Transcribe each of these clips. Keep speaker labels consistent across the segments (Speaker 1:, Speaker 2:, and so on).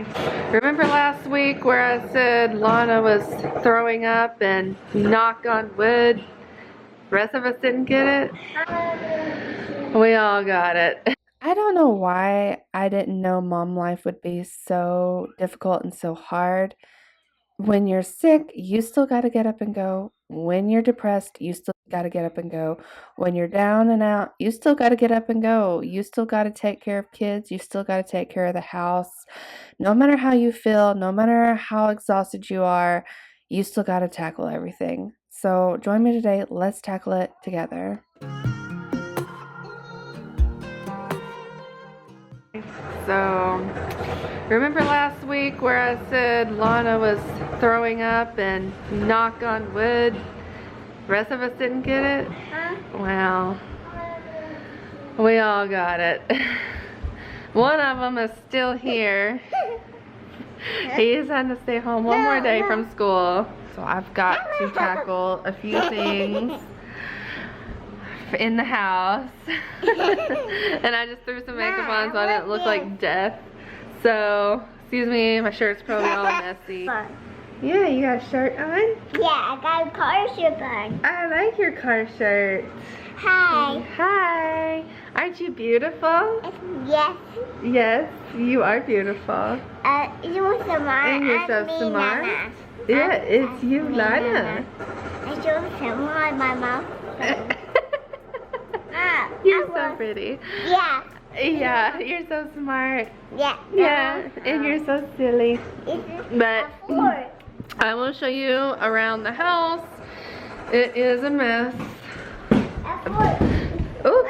Speaker 1: Hi. Remember last week where I said Lana was throwing up and knock on wood, the rest of us didn't get it? We all got it.
Speaker 2: I don't know why I didn't know mom life would be so difficult and so hard. When you're sick, you still got to get up and go. When you're depressed, you still got to get up and go. When you're down and out, you still got to get up and go. You still got to take care of kids. You still got to take care of the house. No matter how you feel, no matter how exhausted you are, you still got to tackle everything. So join me today. Let's tackle it together.
Speaker 1: So, remember last week where I said Lana was throwing up and knock on wood, the rest of us didn't get it? Well, we all got it. One of them is still here. He is having to stay home one more day from school. So I've got to tackle a few things in the house. And I just threw some makeup on so I didn't look like death. So, excuse me, my shirt's probably all messy. Yeah, you got a shirt on?
Speaker 3: Yeah, I got a car shirt on.
Speaker 1: I like your car shirt.
Speaker 3: Hi.
Speaker 1: Hi. Aren't you beautiful?
Speaker 3: Yes.
Speaker 1: Yes, you are beautiful.
Speaker 3: You're smart.
Speaker 1: And you're so smart.
Speaker 3: Nana.
Speaker 1: Yeah, it's you, Lana.
Speaker 3: I so smart, my mom.
Speaker 1: You're so pretty.
Speaker 3: Yeah.
Speaker 1: Yeah, you're so smart.
Speaker 3: Yeah.
Speaker 1: Yeah, and you're so silly. But
Speaker 3: Four.
Speaker 1: I will show you around the house. It is a mess. Ooh.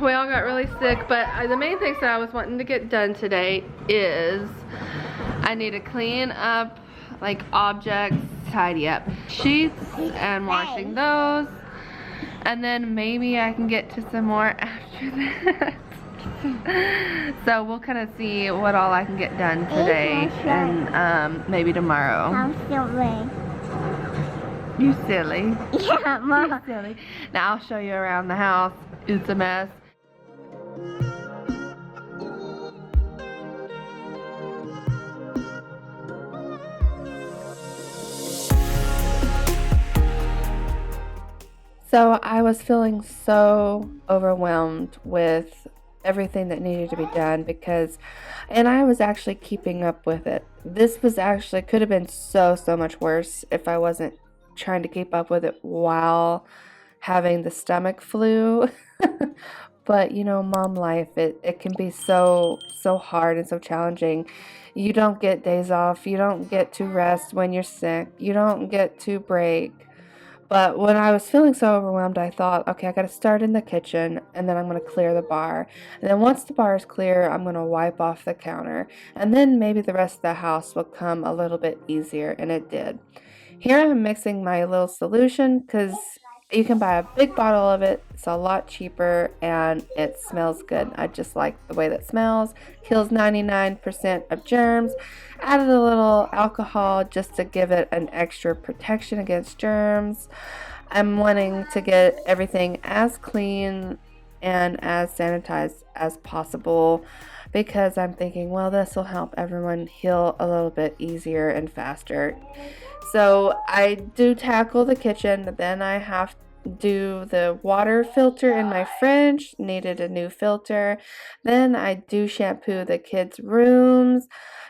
Speaker 1: We all got really sick, but the main things that I was wanting to get done today is I need to clean up like objects, tidy up sheets and washing those, and then maybe I can get to some more after that. So we'll kind of see what all I can get done today and maybe tomorrow.
Speaker 3: I'm silly.
Speaker 1: You silly.
Speaker 3: Yeah, Mom.
Speaker 1: You're silly. Now I'll show you around the house. It's a mess.
Speaker 2: So I was feeling so overwhelmed with everything that needed to be done and I was actually keeping up with it. This was actually could have been so much worse if I wasn't trying to keep up with it while having the stomach flu. But mom life, it can be so hard and so challenging. You don't get days off. You don't get to rest when you're sick. You don't get to break. But when I was feeling so overwhelmed, I thought, okay, I got to start in the kitchen and then I'm going to clear the bar. And then once the bar is clear, I'm going to wipe off the counter. And then maybe the rest of the house will come a little bit easier, and it did. Here I'm mixing my little solution because you can buy a big bottle of it. It's a lot cheaper and it smells good. I just like the way that smells. Kills 99% of germs. Added a little alcohol just to give it an extra protection against germs. I'm wanting to get everything as clean and as sanitized as possible because I'm thinking, well, this will help everyone heal a little bit easier and faster. So I do tackle the kitchen, but then I have to do the water filter in my fridge, needed a new filter. Then I do shampoo the kids' rooms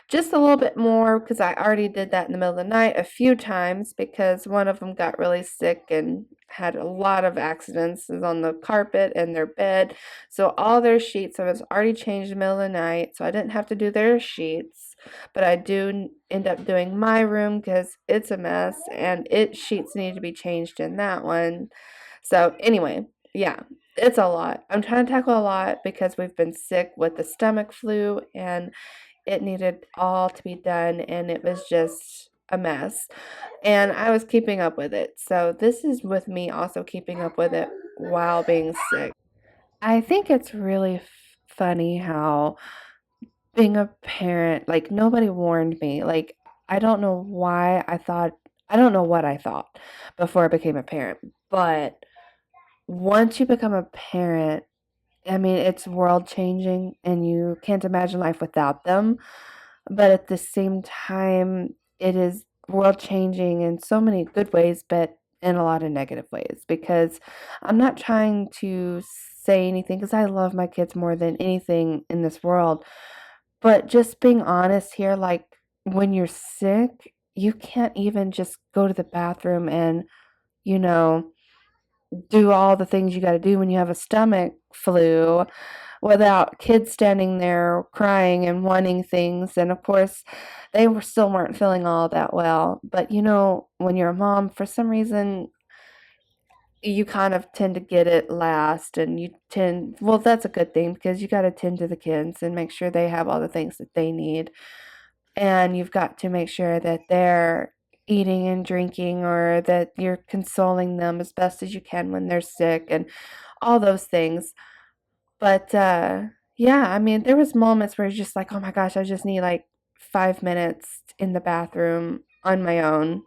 Speaker 2: just a little bit more because I already did that in the middle of the night a few times because one of them got really sick and had a lot of accidents on the carpet and their bed. So all their sheets I was already changed in the middle of the night, so I didn't have to do their sheets. But I do end up doing my room because it's a mess and its sheets need to be changed in that one. So anyway, yeah, it's a lot. I'm trying to tackle a lot because we've been sick with the stomach flu and it needed all to be done and it was just a mess. And I was keeping up with it. So this is with me also keeping up with it while being sick. I think it's really funny how being a parent, like nobody warned me. Like I don't know why I don't know what I thought before I became a parent. But once you become a parent, I mean, it's world changing and you can't imagine life without them. But at the same time, it is world changing in so many good ways, but in a lot of negative ways. Because I'm not trying to say anything, because I love my kids more than anything in this world. But just being honest here, like when you're sick, you can't even just go to the bathroom and, you know, do all the things you got to do when you have a stomach flu without kids standing there crying and wanting things. And of course, they were still weren't feeling all that well. But when you're a mom, for some reason, you kind of tend to get it last, and well, that's a good thing because you got to tend to the kids and make sure they have all the things that they need. And you've got to make sure that they're eating and drinking, or that you're consoling them as best as you can when they're sick and all those things. But yeah, I mean, there was moments where it's just like, oh my gosh, I just need like 5 minutes in the bathroom on my own.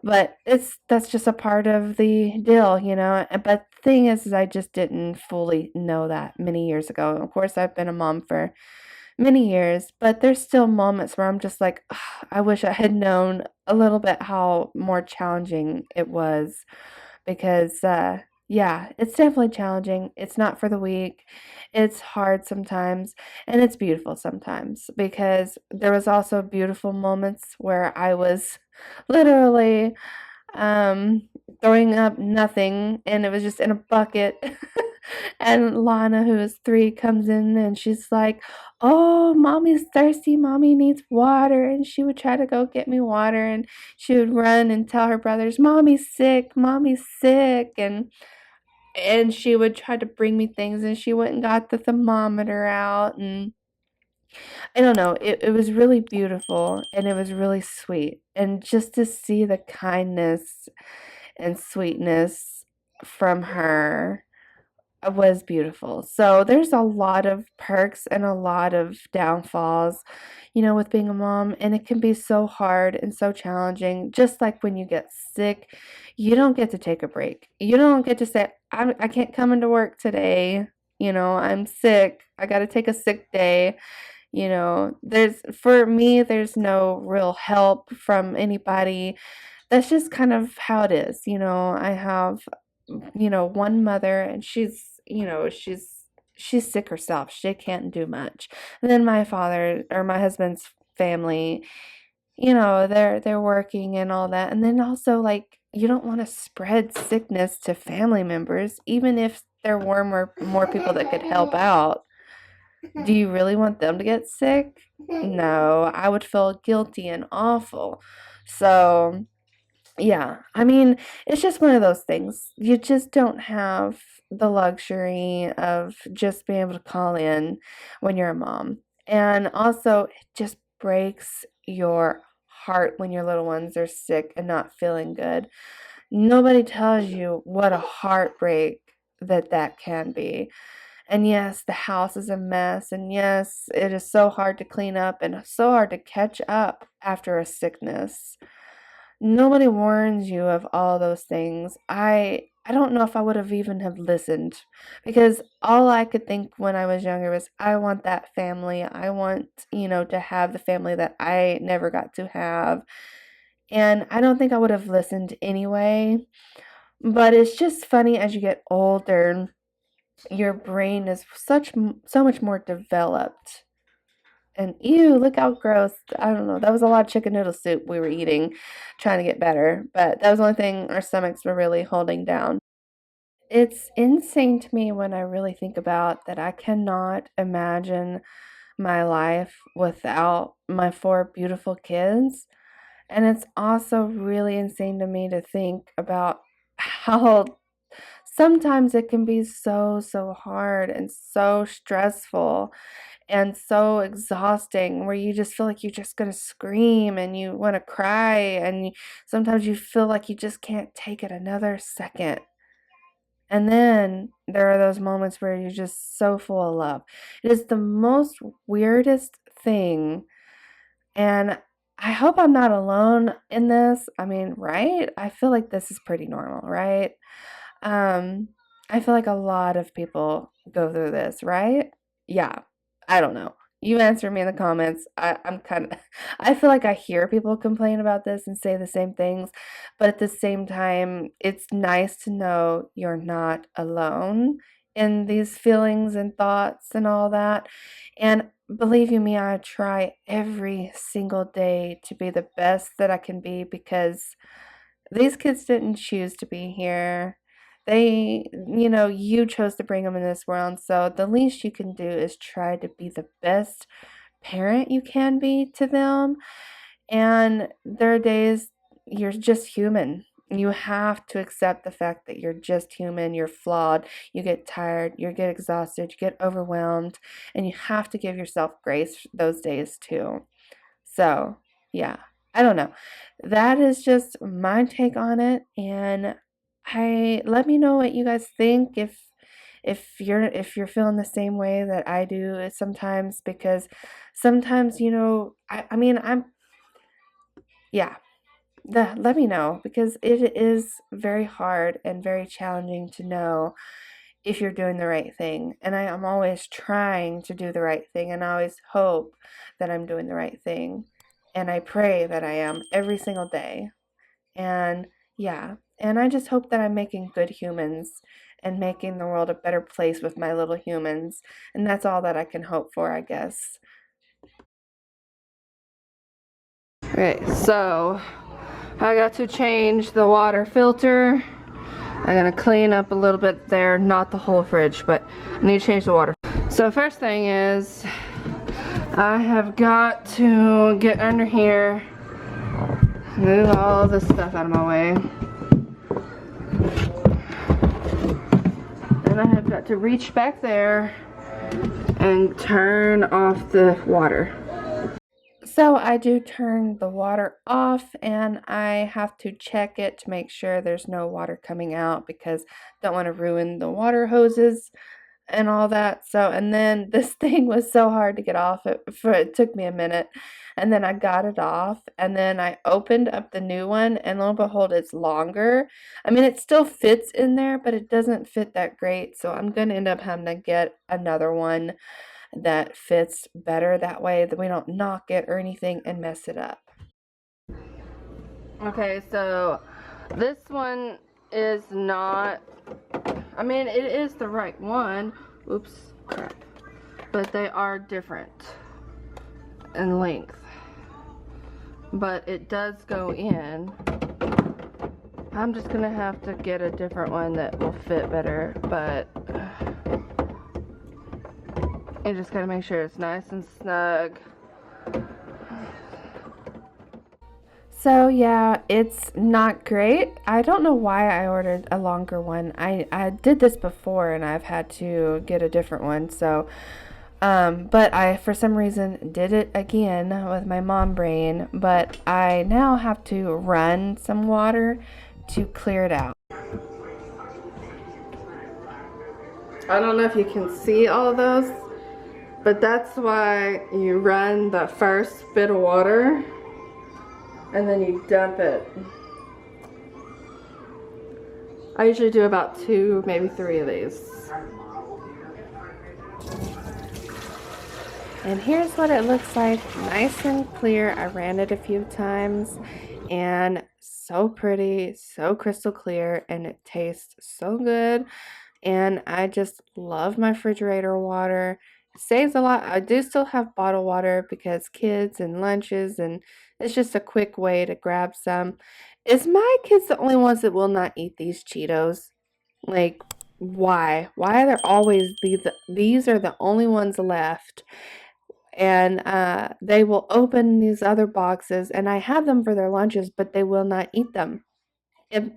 Speaker 2: But that's just a part of the deal. But the thing is I just didn't fully know that many years ago. Of course, I've been a mom for many years, but there's still moments where I'm just like, "Ugh, I wish I had known a little bit how more challenging it was." Because, yeah, it's definitely challenging. It's not for the weak. It's hard sometimes, and it's beautiful sometimes, because there was also beautiful moments where I was literally throwing up nothing, and it was just in a bucket. And Lana, who is 3, comes in and she's like, "Oh, mommy's thirsty. Mommy needs water." And she would try to go get me water, and she would run and tell her brothers, "Mommy's sick. Mommy's sick." And she would try to bring me things, and she went and got the thermometer out, and I don't know, it was really beautiful, and it was really sweet. And just to see the kindness and sweetness from her was beautiful. So there's a lot of perks and a lot of downfalls, with being a mom, and it can be so hard and so challenging. Just like when you get sick, you don't get to take a break. You don't get to say, I can't come into work today. I'm sick. I got to take a sick day. For me, there's no real help from anybody. That's just kind of how it is. I have, one mother, and she's sick herself. She can't do much. And then my father, or my husband's family, they're working and all that. And then also, like, you don't want to spread sickness to family members, even if there were more people that could help out. Do you really want them to get sick? No, I would feel guilty and awful. So, yeah, I mean, it's just one of those things. You just don't have the luxury of just being able to call in when you're a mom. And also, it just breaks your heart when your little ones are sick and not feeling good. Nobody tells you what a heartbreak that can be. And yes, the house is a mess. And yes, it is so hard to clean up and so hard to catch up after a sickness. Nobody warns you of all those things. I don't know if I would have even have listened, because all I could think when I was younger was, I want that family. I want, to have the family that I never got to have. And I don't think I would have listened anyway. But it's just funny, as you get older, your brain is so much more developed. And ew, look how gross. I don't know. That was a lot of chicken noodle soup we were eating, trying to get better. But that was the only thing our stomachs were really holding down. It's insane to me when I really think about that. I cannot imagine my life without my 4 beautiful kids. And it's also really insane to me to think about how sometimes it can be so, so hard and so stressful and so exhausting, where you just feel like you're just going to scream and you want to cry, and sometimes you feel like you just can't take it another second. And then there are those moments where you're just so full of love. It is the most weirdest thing, and I hope I'm not alone in this. I mean, right? I feel like this is pretty normal, right? I feel like a lot of people go through this, right? Yeah. I don't know. You answer me in the comments. I'm kind of, I feel like I hear people complain about this and say the same things, but at the same time, it's nice to know you're not alone in these feelings and thoughts and all that. And believe you me, I try every single day to be the best that I can be because these kids didn't choose to be here. You chose to bring them in this world. So the least you can do is try to be the best parent you can be to them. And there are days you're just human. You have to accept the fact that you're just human, you're flawed, you get tired, you get exhausted, you get overwhelmed, and you have to give yourself grace those days too. So, yeah, I don't know. That is just my take on it, and I let me know what you guys think if you're feeling the same way that I do sometimes because sometimes I mean I'm yeah let me know because it is very hard and very challenging to know if you're doing the right thing. And I'm always trying to do the right thing and I always hope that I'm doing the right thing. And I pray that I am every single day. And yeah, and I just hope that I'm making good humans and making the world a better place with my little humans. And that's all that I can hope for, I guess.
Speaker 1: Okay, so I got to change the water filter. I'm gonna clean up a little bit there, not the whole fridge, but I need to change the water. So first thing is, I have got to get under here, move all this stuff out of my way. Then I have got to reach back there and turn off the water.
Speaker 2: So I do turn the water off and I have to check it to make sure there's no water coming out because I don't want to ruin the water hoses and all that. So, and then this thing was so hard to get off. It took me a minute. And then I got it off and then I opened up the new one and lo and behold, it's longer. I mean, it still fits in there, but it doesn't fit that great. So I'm going to end up having to get another one that fits better that way that we don't knock it or anything and mess it up.
Speaker 1: Okay, so this one is not, I mean, it is the right one. Oops, crap. But they are different in length. But it does go in. I'm just gonna have to get a different one that will fit better, but you just gotta make sure it's nice and snug.
Speaker 2: So yeah, it's not great. I don't know why I ordered a longer one. I did this before and I've had to get a different one. So, but I, for some reason, did it again with my mom brain. But I now have to run some water to clear it out.
Speaker 1: I don't know if you can see all of those, but that's why you run the first bit of water and then you dump it. I usually do about 2, maybe 3 of these.
Speaker 2: And here's what it looks like, nice and clear. I ran it a few times and so pretty, so crystal clear, and it tastes so good. And I just love my refrigerator water. It saves a lot. I do still have bottled water because kids and lunches, and it's just a quick way to grab some. Is my kids the only ones that will not eat these Cheetos? Like, why? Why are there always these are the only ones left? And they will open these other boxes, and I have them for their lunches, but they will not eat them.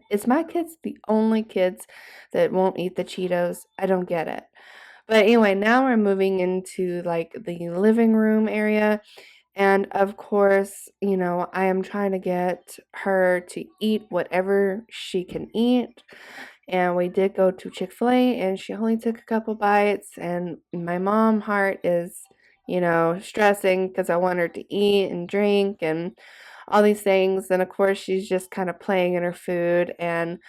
Speaker 2: Is my kids the only kids that won't eat the Cheetos? I don't get it. But anyway, now we're moving into like the living room area. And of course, I am trying to get her to eat whatever she can eat. And we did go to Chick-fil-A and she only took a couple bites. And my mom heart is, stressing because I want her to eat and drink and all these things. And of course, she's just kind of playing in her food. And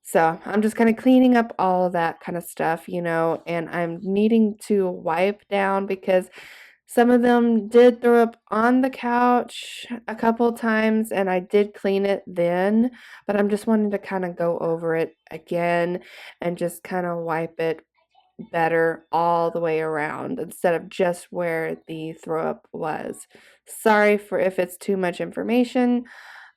Speaker 2: So I'm just kind of cleaning up all of that kind of stuff, you know, and I'm needing to wipe down because some of them did throw up on the couch a couple times, and I did clean it then, but I'm just wanting to kind of go over it again and just kind of wipe it better all the way around instead of just where the throw up was. Sorry for if it's too much information,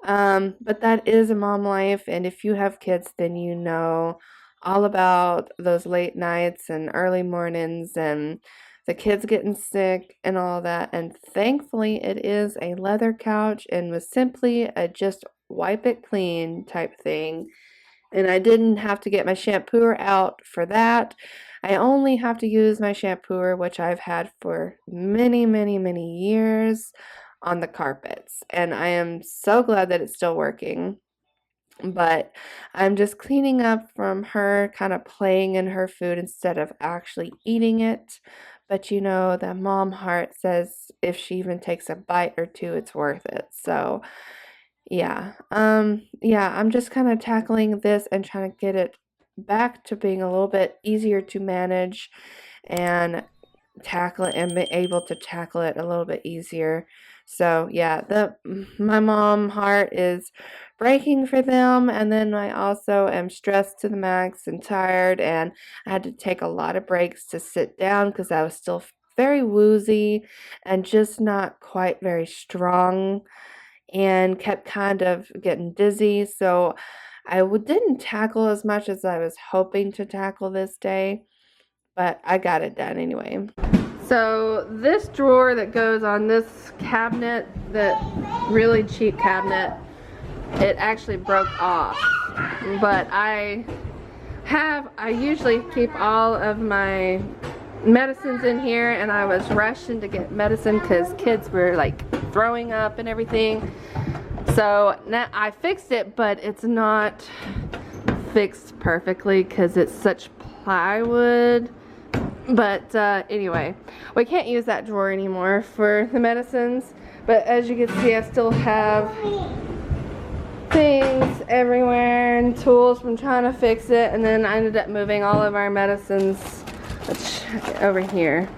Speaker 2: but that is a mom life, and if you have kids, then you know all about those late nights and early mornings and the kids getting sick and all that. And thankfully, it is a leather couch and was simply a just wipe it clean type thing. And I didn't have to get my shampooer out for that. I only have to use my shampooer, which I've had for many, many, many years, on the carpets. And I am so glad that it's still working. But I'm just cleaning up from her kind of playing in her food instead of actually eating it. But you know, the mom heart says if she even takes a bite or two, it's worth it. So yeah, I'm just kind of tackling this and trying to get it back to being a little bit easier to manage and tackle it and be able to tackle it a little bit easier. So yeah, the my mom heart is breaking for them, and then I also am stressed to the max and tired, and I had to take a lot of breaks to sit down because I was still very woozy and just not quite very strong and kept kind of getting dizzy. So didn't tackle as much as I was hoping to tackle this day, but I got it done anyway.
Speaker 1: So this drawer that goes on this cabinet, that really cheap cabinet, it actually broke off. But I usually keep all of my medicines in here, and I was rushing to get medicine because kids were like throwing up and everything. So now I fixed it, but it's not fixed perfectly because it's such plywood. But anyway, we can't use that drawer anymore for the medicines. But as you can see, I still have things everywhere and tools from trying to fix it. And then I ended up moving all of our medicines over here.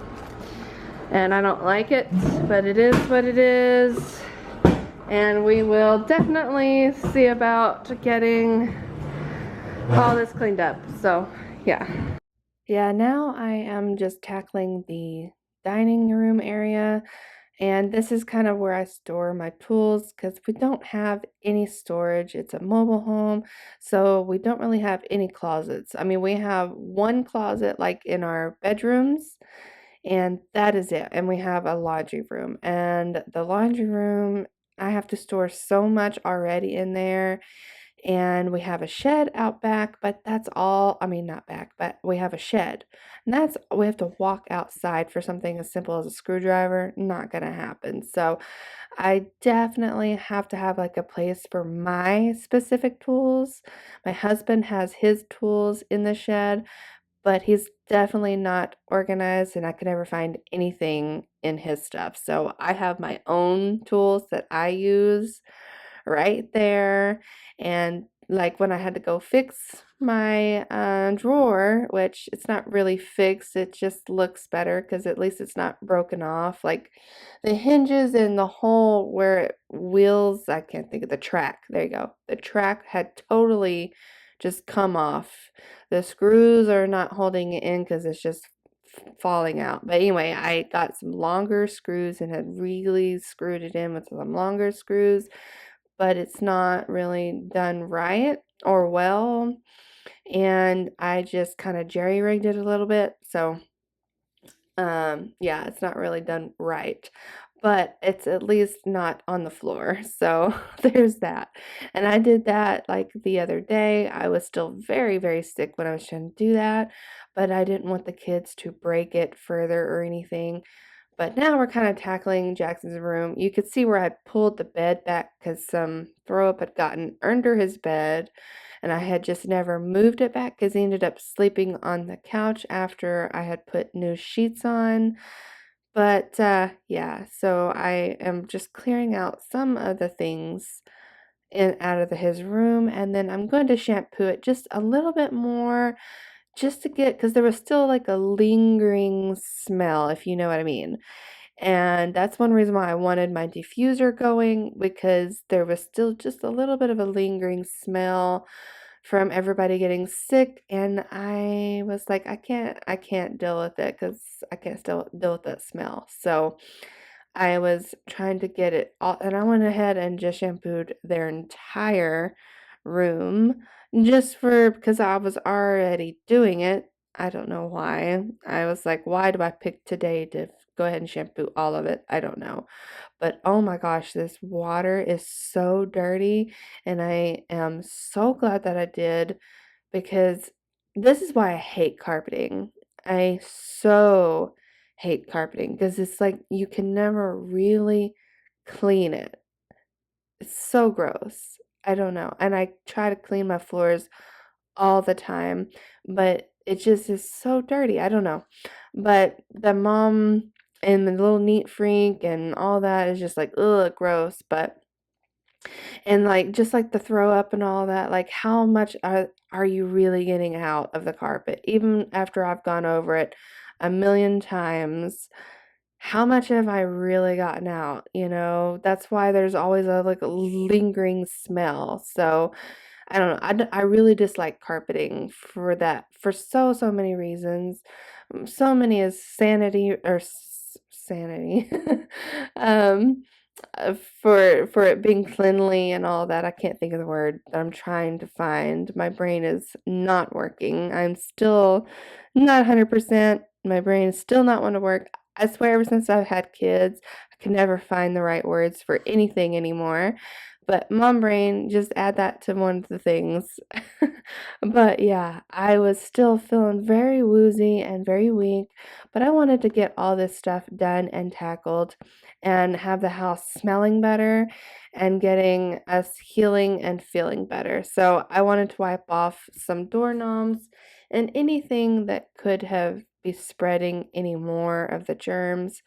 Speaker 1: And I don't like it, but it is what it is. And we will definitely see about getting all this cleaned up. So, yeah.
Speaker 2: Yeah, now I am just tackling the dining room area, and this is kind of where I store my tools because we don't have any storage. It's a mobile home, so we don't really have any closets. I mean, we have one closet like in our bedrooms, and that is it. And we have a laundry room, and the laundry room, I have to store so much already in there. And we have a shed out back, but that's all. I mean, not back, but we have a shed. And we have to walk outside for something as simple as a screwdriver. Not gonna happen. So I definitely have to have like a place for my specific tools. My husband has his tools in the shed, but he's definitely not organized, and I could never find anything in his stuff. So I have my own tools that I use right there. And like when I had to go fix my drawer, which it's not really fixed, it just looks better because at least it's not broken off. Like the hinges and the hole where it wheels, I can't think of the track. There you go. The track had totally just come off. The screws are not holding it in because it's just falling out. But anyway, I got some longer screws and had really screwed it in with some longer screws, but it's not really done right or well, and I just kind of jerry-rigged it a little bit. So yeah, it's not really done right, but it's at least not on the floor. So there's that. And I did that like the other day. I was still very, very sick when I was trying to do that, but I didn't want the kids to break it further or anything. But now we're kind of tackling Jackson's room. You could see where I pulled the bed back because some throw up had gotten under his bed, and I had just never moved it back because he ended up sleeping on the couch after I had put new sheets on. But yeah, so I am just clearing out some of the things out of his room, and then I'm going to shampoo it just a little bit more, just to get, because there was still like a lingering smell, if you know what I mean. And that's one reason why I wanted my diffuser going, because there was still just a little bit of a lingering smell from everybody getting sick, and I was like, I can't deal with it, because I can't still deal with that smell. So I was trying to get it all, and I went ahead and just shampooed their entire room, just for, because I was already doing it. I don't know why. I was like, why do I pick today to go ahead and shampoo all of it? I don't know. But oh my gosh, this water is so dirty, and I am so glad that I did, because this is why I hate carpeting. I so hate carpeting, because it's like you can never really clean it. It's so gross. I don't know. And I try to clean my floors all the time, but it just is so dirty. I don't know. But the mom and the little neat freak and all that is just like, ugh, gross. But, and like, just like the throw up and all that, like, how much are you really getting out of the carpet? Even after I've gone over it a million times, how much have I really gotten out? You know, that's why there's always a like a lingering smell. So I don't know. I really dislike carpeting for that, for so many reasons. So many is sanity, or sanity. um, for it being cleanly and all that. I can't think of the word that I'm trying to find. My brain is not working. I'm still not 100%. My brain is still not want to work. I swear, ever since I've had kids, I can never find the right words for anything anymore. But mom brain, just add that to one of the things. But yeah, I was still feeling very woozy and very weak, but I wanted to get all this stuff done and tackled, and have the house smelling better and getting us healing and feeling better. So I wanted to wipe off some doorknobs and anything that could have be spreading any more of the germs,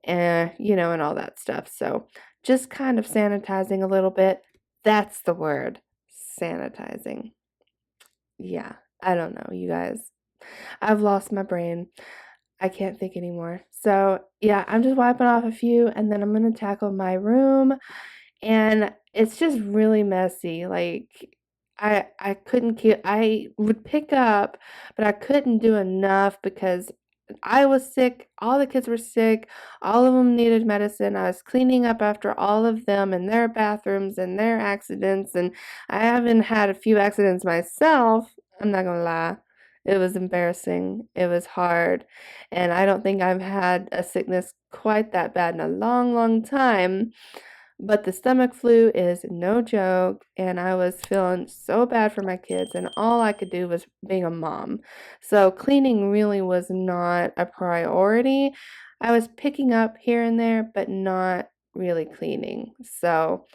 Speaker 2: and and all that stuff. So just kind of sanitizing a little bit. That's the word. Sanitizing. Yeah, I don't know, you guys. I've lost my brain. I can't think anymore. So, yeah, I'm just wiping off a few, and then I'm going to tackle my room, and it's just really messy. Like, I couldn't keep, I would pick up, but I couldn't do enough, because I was sick, all the kids were sick, all of them needed medicine. I was cleaning up after all of them and their bathrooms and their accidents, and I haven't had a few accidents myself. I'm not gonna lie. It was embarrassing. It was hard. And I don't think I've had a sickness quite that bad in a long time. But the stomach flu is no joke, and I was feeling so bad for my kids, and all I could do was being a mom. So cleaning really was not a priority. I was picking up here and there, but not really cleaning. So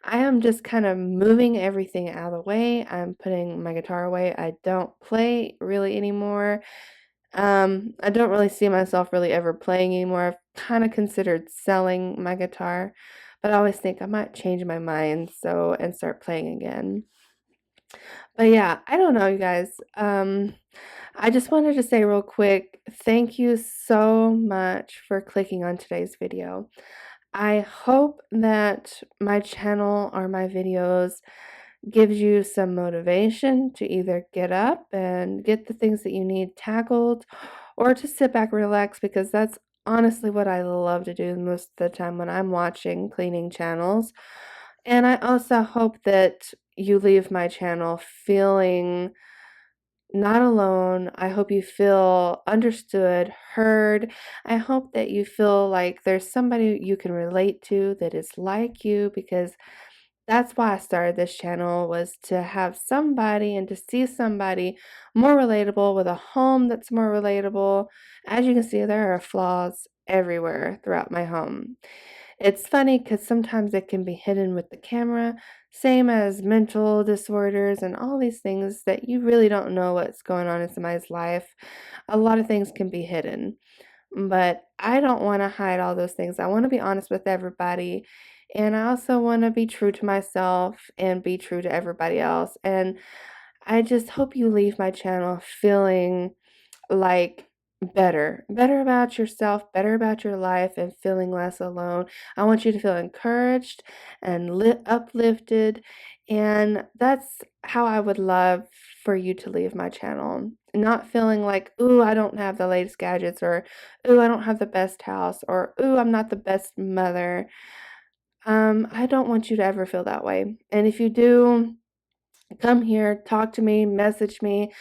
Speaker 2: I am just kind of moving everything out of the way. I'm putting my guitar away. I don't play really anymore. I don't really see myself really ever playing anymore. I've kind of considered selling my guitar, but I always think I might change my mind and start playing again. But yeah, I don't know, you guys. I just wanted to say real quick, thank you so much for clicking on today's video. I hope that my channel or my videos gives you some motivation to either get up and get the things that you need tackled, or to sit back, relax, because that's honestly what I love to do most of the time when I'm watching cleaning channels. And I also hope that you leave my channel feeling not alone. I hope you feel understood, heard. I hope that you feel like there's somebody you can relate to that is like you, because that's why I started this channel, was to have somebody and to see somebody more relatable, with a home that's more relatable. As you can see, there are flaws everywhere throughout my home. It's funny because sometimes it can be hidden with the camera, same as mental disorders and all these things that you really don't know what's going on in somebody's life. A lot of things can be hidden, but I don't want to hide all those things. I want to be honest with everybody, And I also want to be true to myself and be true to everybody else. And I just hope you leave my channel feeling like better about yourself, better about your life, and feeling less alone. I want you to feel encouraged and uplifted, and that's how I would love for you to leave my channel. Not feeling like, ooh, I don't have the latest gadgets, or ooh, I don't have the best house, or ooh, I'm not the best mother. I don't want you to ever feel that way. And if you do, come here, talk to me, message me.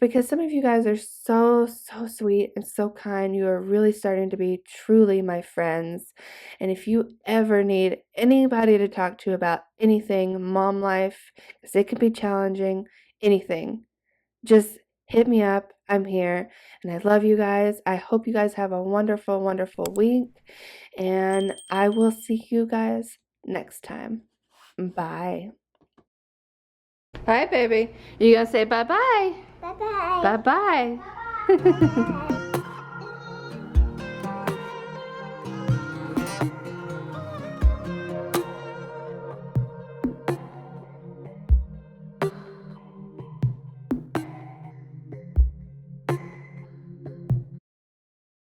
Speaker 2: Because some of you guys are so sweet and so kind. You are really starting to be truly my friends. And if you ever need anybody to talk to about anything, mom life, because it can be challenging, anything, just hit me up. I'm here. And I love you guys. I hope you guys have a wonderful, wonderful week. And I will see you guys next time. Bye.
Speaker 1: Hi, baby. You gonna say bye-bye?
Speaker 3: Bye bye.
Speaker 1: Bye-bye.
Speaker 3: Bye.